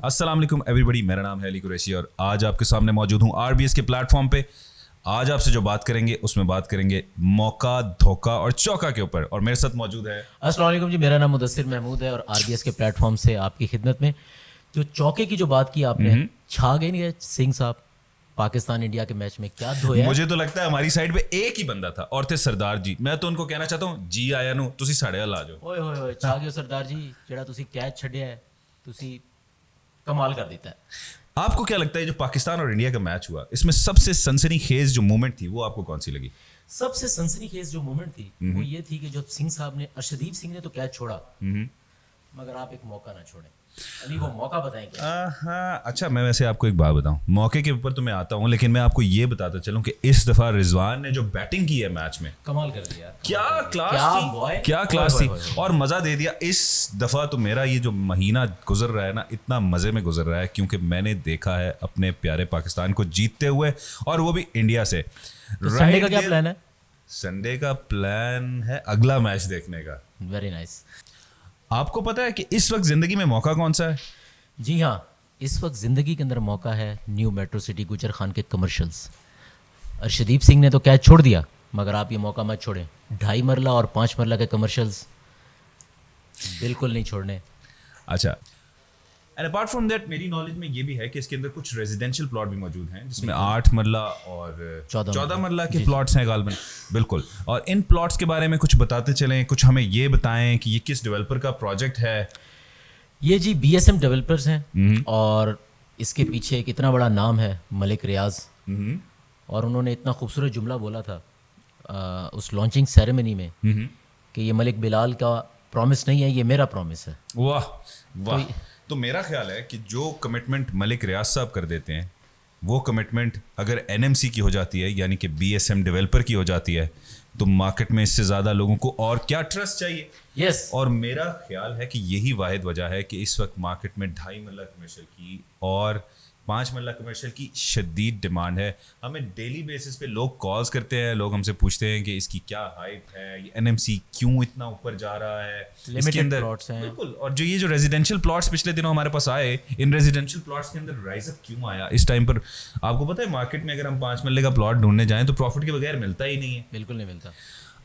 अस्सलाम वालेकुम एवरीबॉडी, मेरा नाम है अली कुरैशी और आज आपके सामने मौजूद हूँ आरबीएस के प्लेटफॉर्म पे। आज आपसे जो बात करेंगे उसमें बात करेंगे मौका, धोखा और चौका के ऊपर। और मेरे साथ मौजूद है अस्सलाम वालेकुम जी, मेरा नाम मुदस्सिर महमूद है और आरबीएस के प्लेटफॉर्म से आपकी खिदमत में। जो चौके की जो बात की आपने, छा गए नहीं सिंह साहब पाकिस्तान इंडिया के मैच में, क्या धोया। मुझे तो लगता है हमारी साइड पे एक ही बंदा था और थे सरदार जी। मैं तो उनको कहना चाहता हूँ जी आया नू तुसी साढ़े हल आ जाओ। ओए होए होए, छा गए सरदार जी, जेड़ा तुसी कैच छड्या है, तुसी कमाल कर देता है। आपको क्या लगता है जो पाकिस्तान और इंडिया का मैच हुआ इसमें सबसे सनसनीखेज जो मोमेंट थी वो आपको कौन सी लगी? सबसे सनसनीखेज जो मोमेंट थी वो ये थी कि जब सिंह साहब ने, अर्शदीप सिंह ने तो कैच छोड़ा, मगर आप एक मौका ना छोड़े। अली वो मौका बताएं क्या? हाँ, अच्छा मैं वैसे आपको एक बात बताऊं, मौके के ऊपर तो मैं आता हूं, लेकिन मैं आपको ये बताता चलूं कि इस दफा रिजवान ने जो बैटिंग की है मैच में, कमाल कर दिया, क्या क्लास क्या थी, क्या क्लास थी और मजा दे दिया। इस दफा तो मेरा ये जो महीना गुजर रहा है ना, इतना मजे में गुजर रहा है क्योंकि मैंने देखा है अपने प्यारे पाकिस्तान को जीतते हुए, और वो भी इंडिया से। तो संडे का क्या प्लान है? संडे का प्लान है अगला मैच देखने का। Very nice. आपको पता है कि इस वक्त जिंदगी में मौका कौन सा है? जी हाँ, इस वक्त ज़िंदगी के अंदर मौका है न्यू मेट्रो सिटी गुजर खान के कमर्शियल्स। अर्शदीप सिंह ने तो कैच छोड़ दिया, मगर आप ये मौका मत छोड़ें। 2.5 मरला और 5 मरला के कमर्शियल्स बिल्कुल नहीं छोड़ने। अच्छा, एंड अपार्ट फ्रॉम दैट मेरी नॉलेज में ये भी है कि इसके अंदर कुछ रेजिडेंशियल प्लॉट भी मौजूद हैं जिसमें 8 मरला और 14 मरला के प्लॉट्स हैं गालबन। बिल्कुल, और इन प्लॉट्स के बारे में कुछ बताते चलें, कुछ हमें ये बताएं कि ये किस डेवलपर का प्रोजेक्ट है। ये जी बीएसएम डेवलपर्स हैं और इसके पीछे एक इतना बड़ा नाम है मलिक रियाज, और उन्होंने इतना खूबसूरत जुमला बोला था उस लॉन्चिंग सेरेमनी में कि ये मलिक बिलाल का प्रॉमिस नहीं है, ये मेरा प्रॉमिस है। वाह वाह। तो मेरा ख्याल है कि जो कमिटमेंट मलिक रियाज साहब कर देते हैं वो कमिटमेंट अगर एनएमसी की हो जाती है, यानी कि बीएसएम डेवलपर की हो जाती है, तो मार्केट में इससे ज़्यादा लोगों को और क्या ट्रस्ट चाहिए। यस और मेरा ख्याल है कि यही वाहिद वजह है कि इस वक्त मार्केट में 2.5 मरला कमर्शियल की और 5 मरला कमर्शियल की शदीद डिमांड है। हमें डेली बेसिस पे लोग कॉल्स करते हैं, लोग हमसे पूछते हैं कि इसकी क्या हाइप है, ये एनएमसी क्यों इतना ऊपर जा रहा है, इसके अंदर प्लॉट्स हैं। बिल्कुल। और जो ये जो रेजिडेंशियल प्लॉट्स पिछले दिनों हमारे पास आए, इन रेजिडेंशियल प्लॉट्स के अंदर राइज अप क्यों आया इस टाइम पर? आपको पता है मार्केट में अगर हम 5 मरले का प्लॉट ढूंढने जाएं तो प्रॉफिट के बगैर मिलता ही नहीं है। बिल्कुल नहीं मिलता।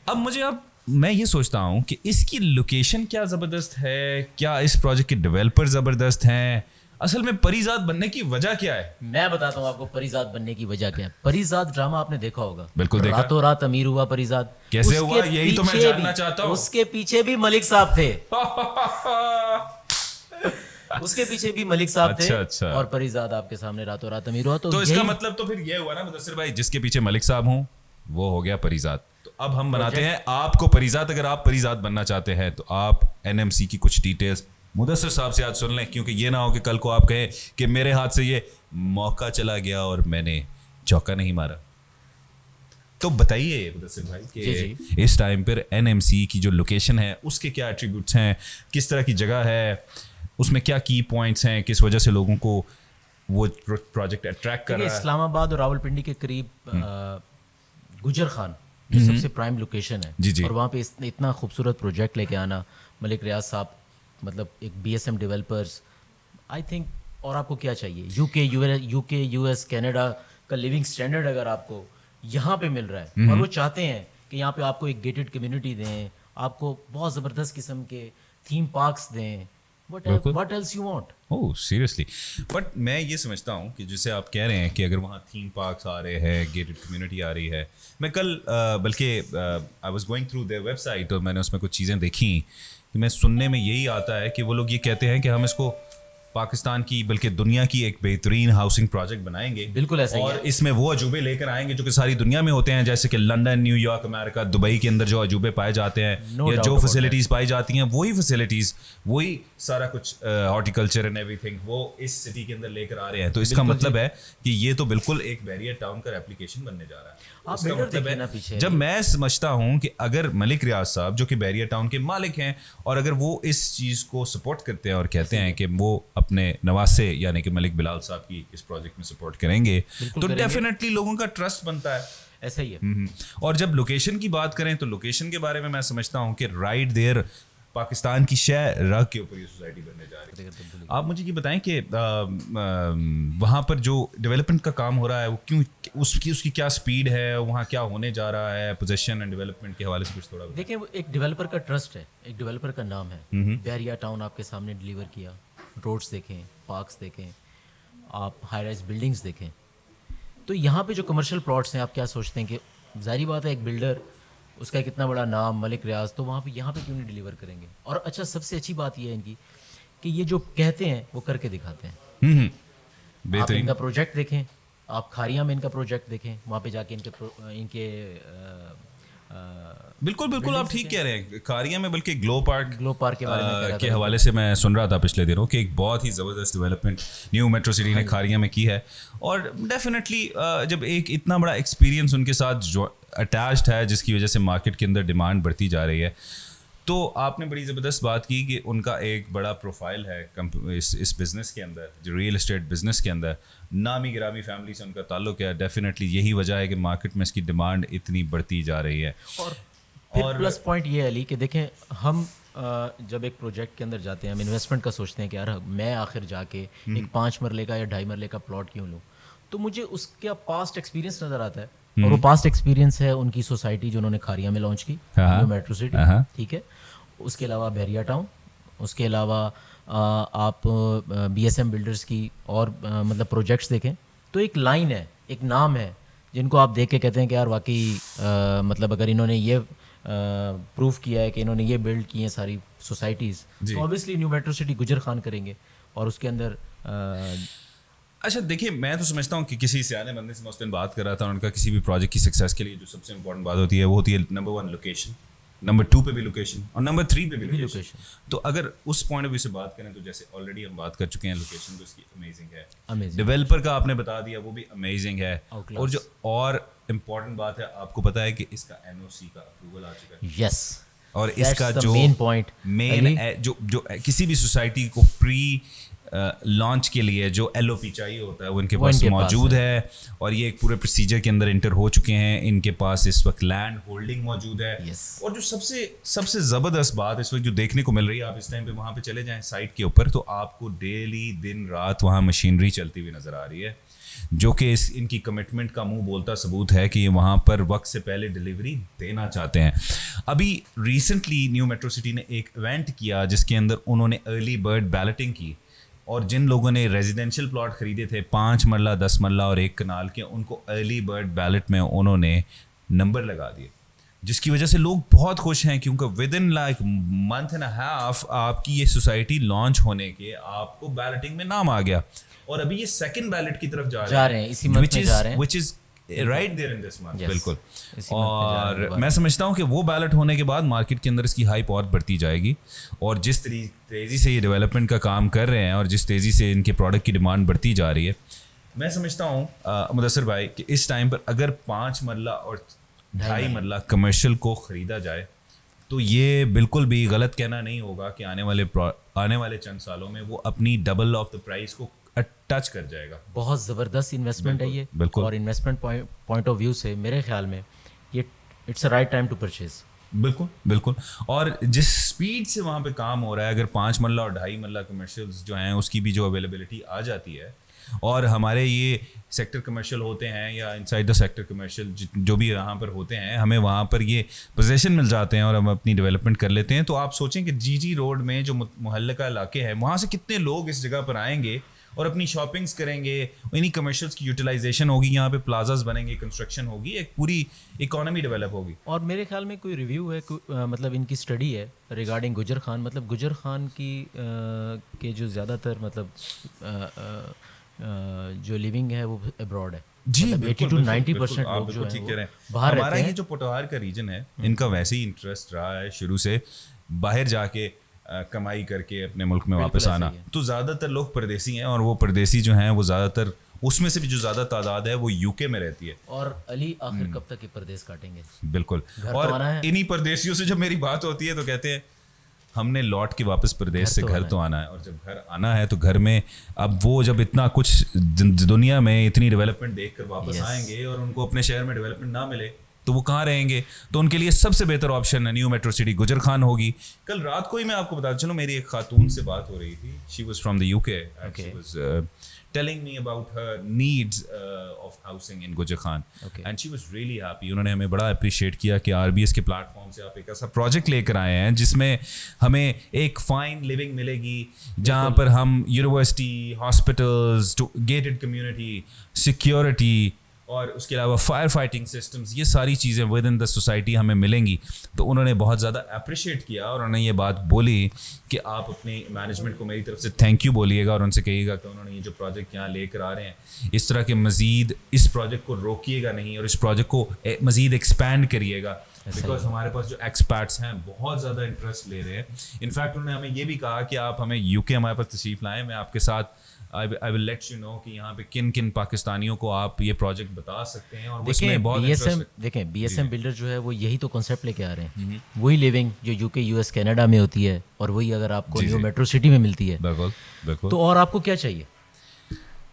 अब मैं ये सोचता हूँ कि इसकी लोकेशन क्या ज़बरदस्त है, क्या इस प्रोजेक्ट के डेवलपर ज़बरदस्त हैं, असल में परीजाद बनने की वजह क्या है? मैं बताता हूँ आपको परीजाद बनने की वजह क्या है। परीजाद ड्रामा आपने देखा होगा। बिल्कुल देखा। रातों रात अमीर हुआ परीजाद। कैसे हुआ यही तो मैं जानना चाहता हूँ। उसके पीछे भी मलिक साहब थे। उसके पीछे भी मलिक साहब थे। अच्छा। और परीजाद आपके सामने रातों रात अमीर हुआ। तो इसका मतलब तो फिर ये हुआ ना मुदस्सिर भाई, जिसके पीछे मलिक साहब हों वो हो गया परीजाद। तो अब हम बनाते हैं आपको परीजाद। अगर आप परीजाद बनना चाहते हैं तो आप एनएमसी की कुछ डिटेल्स मुदस्सिर साहब से आज सुन लें, क्योंकि ये ना हो कि कल को आप कहें कि मेरे हाथ से ये मौका चला गया और मैंने चौका नहीं मारा। तो बताइए मुदस्सिर भाई कि इस टाइम पर एनएमसी की जो लोकेशन है उसके क्या एट्रीब्यूट्स हैं, किस तरह की जगह है, उसमें क्या की पॉइंट्स हैं, किस वजह से लोगों को वो प्रोजेक्ट अट्रैक्ट कर रहा है। इस्लामाबाद और रावलपिंडी के करीब गुजर खान जो सबसे प्राइम लोकेशन है, जी। और वहाँ पे इतना खूबसूरत प्रोजेक्ट लेके आना, मलिक रियाज साहब, मतलब एक बीएसएम डेवलपर्स, आई थिंक। और आपको क्या चाहिए? यूके यूएस कनाडा का लिविंग स्टैंडर्ड अगर आपको यहाँ पे मिल रहा है, और वो चाहते हैं कि यहाँ पे आपको एक गेटेड कम्युनिटी दें, आपको बहुत ज़बरदस्त किस्म के थीम पार्क्स दें, what else you want? Oh seriously. But मैं ये समझता हूँ कि जैसे आप कह रहे हैं कि अगर वहाँ थीम पार्क्स आ रहे हैं, गेटेड कम्युनिटी आ रही है, मैं कल बल्कि I was going through their website और मैंने उसमें कुछ चीज़ें देखी कि मैं सुनने में यही आता है कि वो लोग ये कहते हैं कि हम इसको पाकिस्तान की बल्कि दुनिया की एक बेहतरीन हाउसिंग प्रोजेक्ट बनाएंगे। बिल्कुल ऐसा ही और है। इसमें वो अजूबे लेकर आएंगे जो कि सारी दुनिया में होते हैं, जैसे कि लंदन, न्यूयॉर्क, अमेरिका, दुबई के अंदर जो अजूबे पाए जाते हैं या जो फैसिलिटीज़ पाई जाती हैं, वही फैसिलिटीज़, वही सारा कुछ हॉर्टिकल्चर एंड एवरीथिंग वो इस सिटी के अंदर लेकर आ रहे हैं। तो इसका मतलब है कि ये तो बिल्कुल एक बैरियर टाउन का एप्लीकेशन बनने जा रहा है। इसका मतलब है जब मैं समझता हूँ कि अगर मलिक रियाज साहब जो कि बैरियर टाउन के मालिक हैं, और अगर वो इस चीज़ को सपोर्ट करते हैं और कहते हैं कि वो अपने नवासे यानी कि मलिक बिलाल साहब की इस प्रोजेक्ट में सपोर्ट करेंगे, तो डेफिनेटली लोगों का ट्रस्ट बनता है। ऐसा ही है। और जब लोकेशन की बात करें तो लोकेशन के बारे में मैं समझता हूँ कि राइट देयर पाकिस्तान की शय रग के ऊपर ये सोसाइटी बनने जा रही है। आप मुझे ये बताएं कि वहाँ पर जो डेवलपमेंट का काम हो रहा है वो क्यों, उसकी क्या स्पीड है, वहाँ क्या होने जा रहा है, पोजीशन एंड डेवलपमेंट के हवाले से कुछ थोड़ा बताएं। देखिए, वो एक डेवलपर का ट्रस्ट है, एक डेवलपर का नाम है। बहरिया टाउन आपके सामने डिलीवर किया, रोड्स देखें, पार्क्स देखें, आप हाई राइज बिल्डिंग्स देखें। तो यहाँ पे जो कमर्शियल प्लॉट्स हैं, आप क्या सोचते हैं कि जाहिर बात है एक बिल्डर, उसका एक इतना बड़ा नाम मलिक रियाज, तो वहाँ पे यहाँ पे क्यों नहीं डिलीवर करेंगे। और अच्छा, सबसे अच्छी बात ये है इनकी कि ये जो कहते हैं वो करके दिखाते हैं। आप बेहतरीन। इनका प्रोजेक्ट देखें, आप खारिया में इनका प्रोजेक्ट देखें, वहाँ पे जाके इनके बिल्कुल बिल्कुल, आप ठीक कह रहे हैं। खारिया में बल्कि ग्लो पार्क के बारे में कह रहा के था। हवाले से मैं सुन रहा था पिछले दिनों कि एक बहुत ही ज़बरदस्त डेवलपमेंट न्यू मेट्रो सिटी ने खारिया में की है। और डेफिनेटली जब एक इतना बड़ा एक्सपीरियंस उनके साथ जो अटैच्ड है, जिसकी वजह से मार्केट के अंदर डिमांड बढ़ती जा रही है, तो आपने बड़ी ज़बरदस्त बात की कि उनका एक बड़ा प्रोफाइल है इस बिज़नेस के अंदर, जो रियल एस्टेट बिज़नेस के अंदर नामी गिरामी फैमिली से उनका ताल्लुक है। डेफिनेटली यही वजह है कि मार्केट में इसकी डिमांड इतनी बढ़ती जा रही है। और फिर प्लस पॉइंट ये है अली कि देखें, हम जब एक प्रोजेक्ट के अंदर जाते हैं, हम इन्वेस्टमेंट का सोचते हैं कि यार मैं आखिर जाके एक 5 मरले का या 2.5 मरले का प्लॉट क्यों लूँ, तो मुझे उसका पास्ट एक्सपीरियंस नज़र आता है। और वो पास्ट एक्सपीरियंस है उनकी सोसाइटी जो उन्होंने खारिया में लॉन्च की, न्यू मेट्रो सिटी, ठीक है। उसके अलावा बहरिया टाउन, उसके अलावा आप BSM बिल्डर्स की और मतलब प्रोजेक्ट्स देखें, तो एक लाइन है, एक नाम है, जिनको आप देख के कहते हैं कि यार वाकई मतलब अगर इन्होंने ये प्रूफ किया है कि इन्होंने ये बिल्ड की हैं सारी सोसाइटीज़, तो ऑब्वियसली न्यू मेट्रो सिटी गुजर खान करेंगे। और उसके अंदर अच्छा देखिए, मैं तो समझता हूँ कि किसी सियाने बंदे से मैं उस दिन बात कर रहा था, उनका किसी भी प्रोजेक्ट की सक्सेस के लिए जो सबसे इंपॉर्टेंट बात होती है वो होती है नंबर 1 लोकेशन, नंबर 2 पे भी लोकेशन, और नंबर 3 पे भी लोकेशन। तो अगर उस पॉइंट ऑफ व्यू से बात करें तो जैसे ऑलरेडी हम बात कर चुके हैं, लोकेशन तो इसकी अमेजिंग है, डेवलपर का आपने बता दिया वो भी अमेजिंग है, और जो और इम्पॉर्टेंट बात है, आपको पता है कि इसका NOC का अप्रूवल आ चुका है। यस, और इसका जो मेन पॉइंट, जो किसी भी सोसाइटी को प्री लॉन्च के लिए जो LOP चाहिए होता है वो इनके पास मौजूद है। और ये एक पूरे प्रोसीजर के अंदर इंटर हो चुके हैं। इनके पास इस वक्त लैंड होल्डिंग मौजूद है। और जो सबसे ज़बरदस्त बात इस वक्त जो देखने को मिल रही है, आप इस टाइम पे वहाँ पे चले जाएं साइट के ऊपर, तो आपको डेली दिन रात वहाँ मशीनरी चलती हुई नज़र आ रही है, जो कि इनकी कमिटमेंट का मुंह बोलता सबूत है कि ये वहाँ पर वक्त से पहले डिलीवरी देना चाहते हैं। अभी रिसेंटली न्यू मेट्रो सिटी ने एक इवेंट किया जिसके अंदर उन्होंने अर्ली बर्ड बैलेटिंग की, और जिन लोगों ने रेजिडेंशियल प्लॉट खरीदे थे 5 मरला, 10 मरला और 1 कनाल के, उनको अर्ली बर्ड बैलेट में उन्होंने नंबर लगा दिए, जिसकी वजह से लोग बहुत खुश हैं, क्योंकि with in like month and half आपकी ये सोसाइटी लॉन्च होने के आपको बैलेटिंग में नाम आ गया। और अभी ये सेकंड बैलेट की तरफ जा रहे हैं, इसी मंथ में जा रहे हैं, which is right there in this month. बिल्कुल। और मैं समझता हूँ कि वो बैलेट होने के बाद मार्केट के अंदर इसकी हाइप और बढ़ती जाएगी, और जिस तेज़ी से ये डेवलपमेंट का काम कर रहे हैं और जिस तेज़ी से इनके प्रोडक्ट की डिमांड बढ़ती जा रही है, मैं समझता हूँ मुदस्सिर भाई कि इस टाइम पर अगर 5 मरला और 2.5 मरला कमर्शियल को ख़रीदा जाए तो ये बिल्कुल भी गलत कहना नहीं होगा कि आने वाले चंद सालों में वो अपनी डबल ऑफ द प्राइस को टच कर जाएगा। बहुत ज़बरदस्त इन्वेस्टमेंट है ये। और इन्वेस्टमेंट पॉइंट ऑफ व्यू से मेरे ख्याल में ये it's a right time to purchase. बिल्कुल बिल्कुल। और जिस स्पीड से वहाँ पे काम हो रहा है, अगर 5 मरला और 2.5 मरला कमर्शियल्स जो हैं उसकी भी जो अवेलेबिलिटी आ जाती है, और हमारे ये सेक्टर कमर्शियल होते हैं या इनसाइड द सेक्टर कमर्शियल जो भी यहाँ पर होते हैं, हमें वहाँ पर ये पोजीशन मिल जाते हैं और हम अपनी डेवलपमेंट कर लेते हैं। तो आप सोचें कि GG रोड में जो मोहल्ले का इलाके है, वहाँ से कितने लोग इस जगह पर आएंगे और अपनी शॉपिंग्स करेंगे, इन्हीं कमर्शियल्स की यूटिलाइजेशन होगी, यहाँ पे प्लाजाज बनेंगे, कंस्ट्रक्शन होगी, एक पूरी इकोनॉमी डेवलप होगी। और मेरे ख्याल में कोई रिव्यू है, मतलब इनकी स्टडी है रिगार्डिंग गुजर खान, मतलब गुजर खान की के जो ज़्यादातर मतलब जो लिविंग है वो अब्रॉड है। जी, मतलब 80 to 90% लोग जो हैं बाहर रहते हैं। हमारा ये जो पोटोहार का रीजन है, इनका वैसे ही इंटरेस्ट रहा है शुरू से बाहर जाके कमाई करके अपने मुल्क में वापस आना। तो ज़्यादातर लोग परदेसी हैं, और वो परदेसी जो हैं वो ज़्यादातर, उसमें से भी जो ज़्यादा तादाद है वो UK में रहती है। और अली आखिर कब तक ये परदेश काटेंगे? बिल्कुल। और इन्हीं परदेसियों से जब मेरी बात होती है तो कहते हैं हमने लौट के वापस प्रदेश से घर तो आना है। और जब घर आना है तो घर में अब वो जब इतना कुछ दुनिया में इतनी डेवलपमेंट देख कर वापस आएंगे और उनको अपने शहर में डेवलपमेंट ना मिले तो वो कहाँ रहेंगे? तो उनके लिए सबसे बेहतर ऑप्शन न्यू मेट्रो सिटी गुजर खान होगी। कल रात को ही मैं आपको बता चलूँ, मेरी एक खातून से बात हो रही थी। She was from the UK and she was telling me about her needs of housing in गुजर Khan, and she was really happy। उन्होंने हमें बड़ा अप्रिशिएट किया कि RBS के प्लेटफॉर्म से आप एक ऐसा प्रोजेक्ट लेकर आए हैं जिसमें हमें एक फाइन लिविंग मिलेगी, जहाँ पर हम university, hospitals, gated community, security और उसके अलावा फायर फाइटिंग सिस्टम्स, ये सारी चीज़ें विद इन द सोसाइटी हमें मिलेंगी। तो उन्होंने बहुत ज़्यादा अप्रिशिएट किया और उन्होंने ये बात बोली कि आप अपने मैनेजमेंट को मेरी तरफ से थैंक यू बोलिएगा और उनसे कहिएगा कि उन्होंने ये जो प्रोजेक्ट यहाँ लेकर आ रहे हैं, इस तरह के मज़ीद इस प्रोजेक्ट को रोकिएगा नहीं और इस प्रोजेक्ट को मज़ीद एक्सपैंड करिएगा, बिकॉज हमारे पास जो एक्सपर्ट्स हैं बहुत ज़्यादा इंटरेस्ट ले रहे हैं। इनफैक्ट उन्होंने हमें ये भी कहा कि आप हमें यूके हमारे पास तशरीफ़ लाएँ, मैं आपके साथ I will let you know कि यहाँ पे किन किन पाकिस्तानियों को आप ये प्रोजेक्ट बता सकते हैं। और उसमें बहुत देखें BSM बिल्डर जो है वो यही तो कॉन्सेप्ट लेके आ रहे हैं, वही लिविंग जो यूके US कनाडा में होती है और वही अगर आपको न्यू मेट्रो सिटी में मिलती है। बिल्कुल बिल्कुल। तो और आपको क्या चाहिए?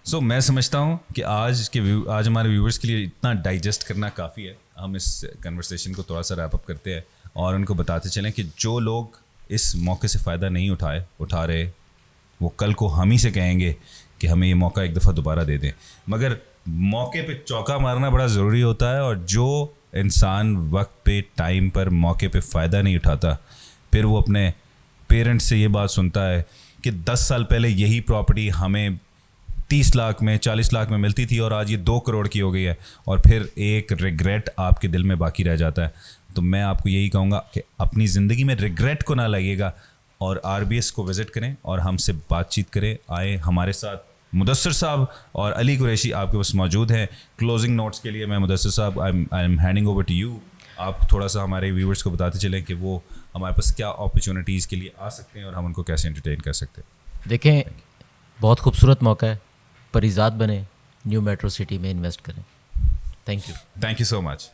सो मैं समझता हूँ कि आज हमारे व्यूवर्स के लिए इतना डाइजेस्ट करना काफ़ी है। हम इस कन्वर्सेशन को थोड़ा सा रैप अप करते हैं और उनको बताते चलें कि जो लोग इस मौके से फ़ायदा नहीं उठा रहे, वो कल को हम ही से कहेंगे कि हमें ये मौका एक दफ़ा दोबारा दे दें। मगर मौके पे चौका मारना बड़ा ज़रूरी होता है, और जो इंसान वक्त पे, टाइम पर, मौके पे फ़ायदा नहीं उठाता, फिर वो अपने पेरेंट्स से ये बात सुनता है कि 10 साल पहले यही प्रॉपर्टी हमें 30 लाख में, 40 लाख में मिलती थी और आज ये 2 करोड़ की हो गई है, और फिर एक रिग्रेट आपके दिल में बाकी रह जाता है। तो मैं आपको यही कहूँगा कि अपनी ज़िंदगी में रिग्रेट को ना लगेगा और RBS को विज़िट करें और हमसे बातचीत करें। आए हमारे साथ मुदस्सिर साहब और अली कुरैशी आपके पास मौजूद हैं। क्लोजिंग नोट्स के लिए मैं मुदस्सिर साहब, I am handing over to you. आप थोड़ा सा हमारे व्यूवर्स को बताते चलें कि वो हमारे पास क्या अपॉर्चुनिटीज़ के लिए आ सकते हैं और हम उनको कैसे एंटरटेन कर सकते हैं। देखें, बहुत खूबसूरत मौका है, परिजात बने, न्यू मेट्रो सिटी में इन्वेस्ट करें। Thank you so much.